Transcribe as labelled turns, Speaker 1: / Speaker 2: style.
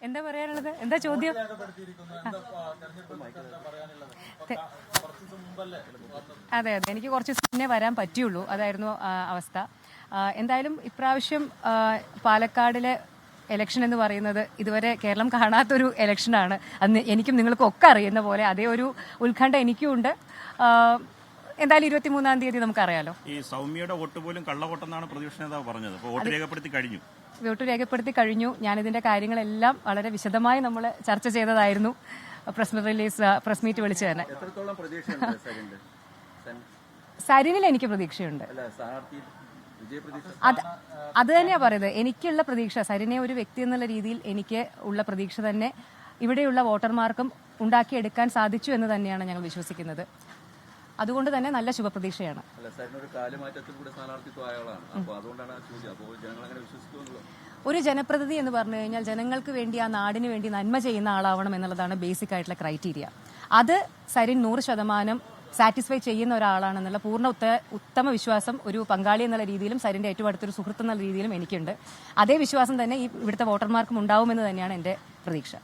Speaker 1: എന്താ പറയാനുള്ളത്? എന്താ ചോദ്യം? അതെ, എനിക്ക് കുറച്ച് മുന്നേ വരാൻ പറ്റിയുള്ളൂ. അതായിരുന്നു അവസ്ഥ. എന്തായാലും ഇപ്രാവശ്യം പാലക്കാടിലെ ഇലക്ഷൻ എന്ന് പറയുന്നത് ഇതുവരെ കേരളം കാണാത്തൊരു ഇലക്ഷനാണ്. അന്ന് എനിക്കും നിങ്ങൾക്കും ഒക്കെ അറിയുന്ന പോലെ അതേ ഒരു ഉത്കണ്ഠ എനിക്കും ഉണ്ട്. എന്തായാലും 23-ാം തീയതി നമുക്കറിയാലോ. ഈ
Speaker 2: സൗമ്യയുടെ വോട്ട് പോലും കള്ളവോട്ടെന്നാണ് പ്രതിപക്ഷ നേതാവ് പറഞ്ഞത്. വോട്ട്
Speaker 1: രേഖപ്പെടുത്തി കഴിഞ്ഞു. ഞാനിതിന്റെ കാര്യങ്ങളെല്ലാം വളരെ വിശദമായി നമ്മൾ ചർച്ച ചെയ്തതായിരുന്നു. പ്രസ് മീറ്റ് വിളിച്ച് തന്നെ. സരിനിൽ എനിക്ക് പ്രതീക്ഷയുണ്ട്. അത് തന്നെയാ പറയുന്നത്. എനിക്കുള്ള പ്രതീക്ഷ, സരിനെ ഒരു വ്യക്തി എന്നുള്ള രീതിയിൽ എനിക്ക് ഉള്ള പ്രതീക്ഷ തന്നെ ഇവിടെയുള്ള വോട്ടർമാർക്കും ഉണ്ടാക്കിയെടുക്കാൻ സാധിച്ചു എന്ന് തന്നെയാണ് ഞങ്ങൾ വിശ്വസിക്കുന്നത്. അതുകൊണ്ട് തന്നെ നല്ല ശുഭപ്രതീക്ഷയാണ്. ഒരു ജനപ്രതിനിധി എന്ന് പറഞ്ഞു കഴിഞ്ഞാൽ ജനങ്ങൾക്ക് വേണ്ടി, ആ നാടിന് വേണ്ടി നന്മ ചെയ്യുന്ന ആളാവണം എന്നുള്ളതാണ് ബേസിക് ആയിട്ടുള്ള ക്രൈറ്റീരിയ. അത് സരിൻ 100% സാറ്റിസ്ഫൈ ചെയ്യുന്ന ഒരാളാണെന്നുള്ള പൂർണ്ണ ഉത്തമ വിശ്വാസം ഒരു പങ്കാളി എന്നുള്ള രീതിയിലും സരിന്റെ ഏറ്റവും അടുത്തൊരു സുഹൃത്ത് എന്നുള്ള രീതിയിലും എനിക്കുണ്ട്. അതേ വിശ്വാസം തന്നെ ഇവിടുത്തെ വോട്ടർമാർക്കും ഉണ്ടാവുമെന്ന് തന്നെയാണ് എന്റെ പ്രതീക്ഷ.